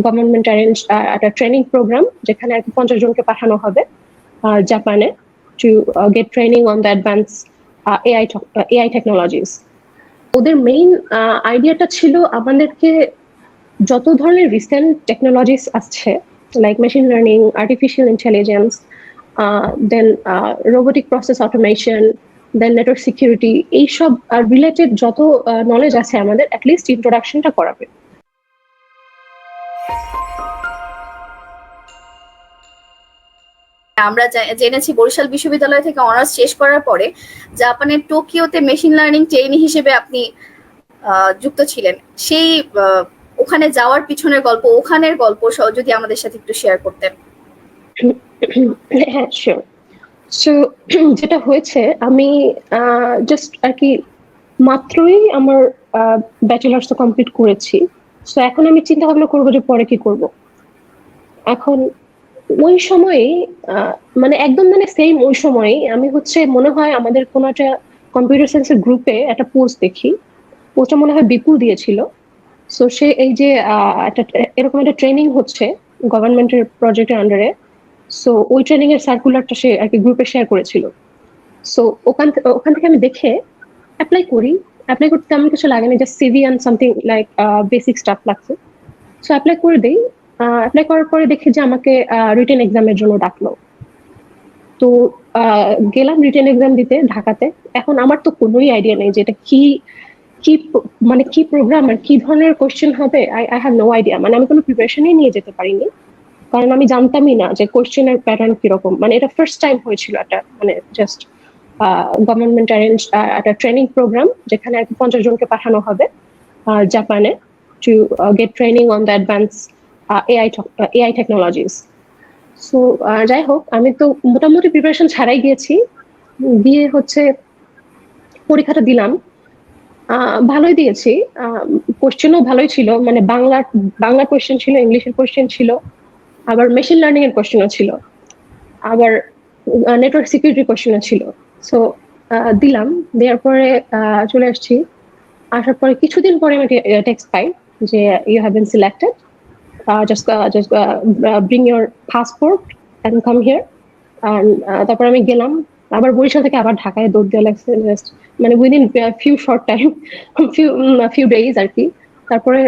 Government arrange একটা training programme, যেখানে আর কি 50 জনকে পাঠানো হবে জাপানে to get training on the advance AI technologies. ওদের মেইন আইডিয়াটা ছিল আমাদেরকে যত ধরনের রিসেন্ট টেকনোলজিস আসছে, like machine learning, artificial intelligence, then robotic process automation, then network security, এইসব রিলেটেড যত নলেজ আছে আমাদের অ্যাটলিস্ট ইন্ট্রোডাকশনটা করাবে। আমরা জেনেছি বরিশাল বিশ্ববিদ্যালয় থেকে অনার্স শেষ করার পরে জাপানের টোকিওতে মেশিন লার্নিং ট্রেইনি হিসেবে আপনি যুক্ত ছিলেন। সেই ওখানে যাওয়ার পিছনের গল্প, ওখানের গল্প যদি আমাদের সাথে একটু শেয়ার করতেন। হ্যাঁ, শিওর। সো যেটা হয়েছে, আমি জাস্ট আর কি মাত্রই আমার ব্যাচেলার্স তো কমপ্লিট করেছি। সো এখন আমি চিন্তা ভাবনা করবো যে পরে কি করব। এখন ওই সময়ে মানে একদম মানে সেম ওই সময়ে আমি হচ্ছে মনে হয় আমাদের কোনো একটা কম্পিউটার সায়েন্সের গ্রুপে একটা পোস্ট দেখি, পোস্টটা মনে হয় বিপুল দিয়েছিল। সো সে এই যে একটা এরকম একটা ট্রেনিং হচ্ছে গভর্নমেন্টের প্রজেক্টের আন্ডারে, সো ওই ট্রেনিং এর সার্কুলারটা সে আর কি গ্রুপে শেয়ার করেছিল। সো ওখান থেকে আমি দেখে অ্যাপ্লাই করি। অ্যাপ্লাই করতে তেমন কিছু লাগেনি, just CV and something like basic staff লাগছে। সো অ্যাপ্লাই করে দিই। অ্যাপ্লাই করার পরে দেখি যে আমাকে রিটেন এক্সামের জন্য ডাকলো। তো গেলাম রিটেন এক্সাম দিতে ঢাকাতে। এখন আমার তো কোনোই আইডিয়া নেই যে এটা কি কি মানে কি প্রোগ্রাম আর কি ধরনের কোয়েশ্চেন হবে। আই হ্যাভ নো আইডিয়া, মানে আমি কোনো প্রিপারেশনই নিয়ে যেতে পারিনি, কারণ আমি জানতামই না যে কোয়েশ্চেনের প্যাটার্ন কিরকম। মানে এটা ফার্স্ট টাইম হয়েছিল একটা মানে জাস্ট গভর্নমেন্ট অ্যারেঞ্জ একটা ট্রেনিং প্রোগ্রাম, যেখানে আর কি 50 জনকে পাঠানো হবে জাপানে to get training on the advance AI technologies. So যাই হোক, আমি তো মোটামুটি প্রিপারেশন ছাড়াই গিয়েছি। দিয়ে হচ্ছে পরীক্ষাটা দিলাম, ভালোই দিয়েছি। কোশ্চেনও ভালোই ছিল, মানে বাংলা কোশ্চেন ছিল, ইংলিশের কোশ্চেন ছিল, আবার মেশিন লার্নিং এর কোশ্চেনও ছিল, আবার নেটওয়ার্ক সিকিউরিটি কোশ্চেনও ছিল। সো দিলাম, দেওয়ার পরে চলে আসছি। আসার পরে কিছুদিন পরে আমি টেক্সট পাই যে you have been selected, just bring your passport and come here. তারপর আমি গেলাম, আবার বরিশাল থেকে আবার ঢাকায় দৌড় দেওয়া লাগছে, জাস্ট মানে within few short time, few days আর কি। তারপরে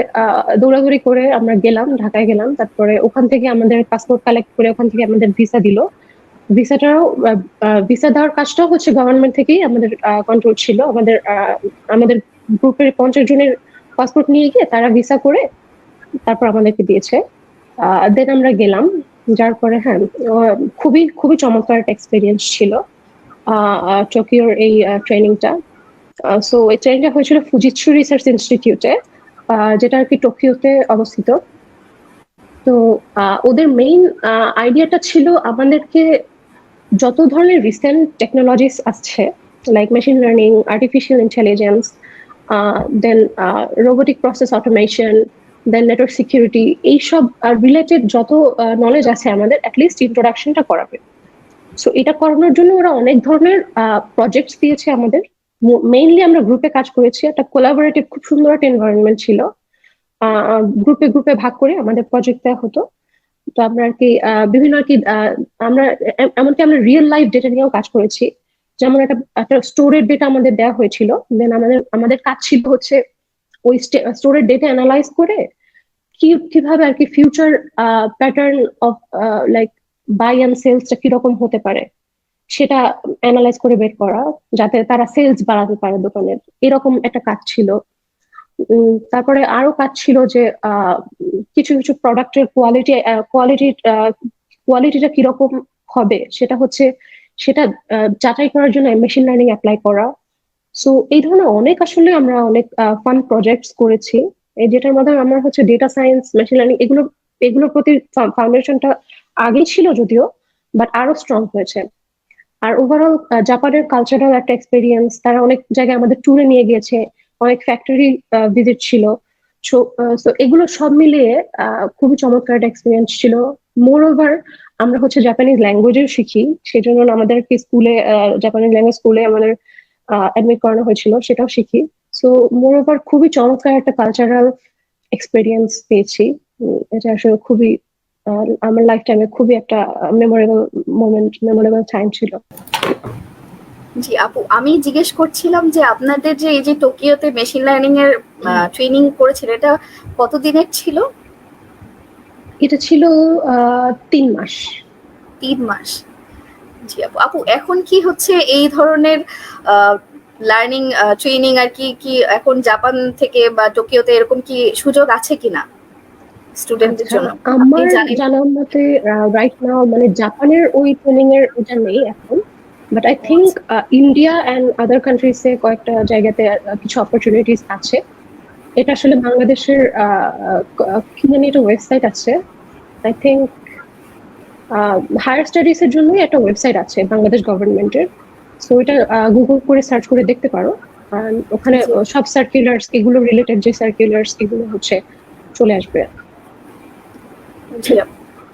দৌড়াদৌড়ি করে আমরা গেলাম, ঢাকায় গেলাম। তারপরে ওখান থেকে আমাদের পাসপোর্ট কালেক্ট করে ওখান থেকে আমাদের ভিসা দিল। ভিসা দেওয়ার কাজটাও হচ্ছে গভর্নমেন্ট থেকেই আমাদের কন্ট্রোল ছিল। আমাদের গ্রুপের 50 জনের পাসপোর্ট নিয়ে গিয়ে তারা ভিসা করে তারপর আমাদেরকে দিয়েছে। দেন আমরা গেলাম, যার পরে হ্যাঁ খুবই খুবই চমৎকার একটা এক্সপিরিয়েন্স ছিল টোকিওর এই ট্রেনিংটা। সো এই ট্রেনিংটা হয়েছিল ফুজিৎসু রিসার্চ ইনস্টিটিউটে, যেটা আর কি টোকিওতে অবস্থিত। তো ওদের মেইন আইডিয়াটা ছিল আমাদেরকে যত ধরনের রিসেন্ট টেকনোলজিস আসছে, like machine learning, artificial intelligence, then robotic process automation, then network security, এইসব রিলেটেড যত নলেজ আছে আমাদের অ্যাটলিস্ট ইন্ট্রোডাকশনটা করাবে। সো এটা করানোর জন্য ওরা অনেক ধরনের প্রজেক্টস দিয়েছে আমাদের। মেইনলি আমরা গ্রুপে কাজ করেছি, একটা কোলাবোরেটিভ খুব সুন্দর একটা এনভায়রনমেন্ট ছিল। গ্রুপে গ্রুপে ভাগ করে আমাদের প্রজেক্ট দেওয়া হতো। তো আমরা আর কি বিভিন্ন আর কি আমরা এমনকি আমরা রিয়েল লাইফ ডেটা নিয়েও কাজ করেছি। যেমন একটা স্টোরের ডেটা আমাদের দেওয়া হয়েছিল, দেন আমাদের কাজ ছিল হচ্ছে ওই স্টোরের ডেটা অ্যানালাইজ করে কিভাবে আর কি future pattern of like buy and সেলসটা কিরকম হতে পারে সেটা অ্যানালাইজ করে বের করা, যাতে তারা সেলস বাড়াতে পারে দোকানের, এরকম একটা কাজ ছিল। তারপরে আরো কাজ ছিল যে কিছু কিছু প্রোডাক্টের কোয়ালিটিটা কিরকম হবে সেটা যাচাই করার জন্য মেশিন লার্নিং অ্যাপ্লাই করা। সো এই ধরনের অনেক আসলে আমরা অনেক ফান প্রজেক্টস করেছি, যেটার মধ্যে আমরা হচ্ছে ডেটা সায়েন্স, মেশিন লার্নিং এগুলোর প্রতি ফাউন্ডেশনটা আগেই ছিল যদিও, বাট আরো স্ট্রং হয়েছে। আর ওভারঅল জাপানের কালচারাল একটা এক্সপেরিয়েন্স, তারা অনেক জায়গায় আমাদের ট্যুরে নিয়ে গিয়েছে, অনেক ফ্যাক্টরি ভিজিট ছিল। সো এগুলো সব মিলিয়ে খুবই চমৎকার একটা এক্সপিরিয়েন্স ছিল। মোর ওভার আমরা হচ্ছে জাপানিজ ল্যাঙ্গুয়েজও শিখি, সেই জন্য আমাদের কি স্কুলে জাপানিজ ল্যাঙ্গুয়েজ স্কুলে আমাদের অ্যাডমিট করানো হয়েছিল, সেটাও শিখি। সো মোর ওভার খুবই চমৎকার একটা কালচারাল এক্সপিরিয়েন্স পেয়েছি এটা আসলে খুবই আমার লাইফ টাইমে খুবই একটা মেমোরেবল টাইম ছিল। জি আপু, আমি জিজ্ঞেস করছিলাম যে আপনাদের যে এই যে টোকিওতে মেশিন লার্নিং এর ট্রেনিং করেছিলেন, এটা কতদিনের ছিল? এটা ছিল 3 মাস। 3 মাস। জি আপু। আপু এখন কি হচ্ছে এই ধরনের লার্নিং ট্রেনিং আর কি কি এখন জাপান থেকে বা টোকিওতে এরকম কি সুযোগ আছে কিনা স্টুডেন্টদের আচ্ছা, জন্য, আপনি আমার জানেন? জানার মতে রাইট নাও মানে জাপানের ওই ট্রেনিং এর ওটা নেই এখন, বাট আই ও থিঙ্ক আচ্ছা। ইন্ডিয়া অ্যান্ড আদার কান্ট্রিজে কয়েকটা জায়গাতে কিছু অপরচুনিটিস আছে। এটা আসলে বাংলাদেশের কি জানি একটা ওয়েবসাইট আছে, আই থিঙ্ক হায়ার স্টাডিজ এর জন্যই একটা ওয়েবসাইট আছে বাংলাদেশ গভর্নমেন্টের। সো এটা গুগল করে সার্চ করে দেখতে পারো, আর ওখানে জি সব সার্কুলার্স এগুলো রিলেটেড যে সার্কুলার্স এগুলো হচ্ছে চলে আসবে। জি আপু।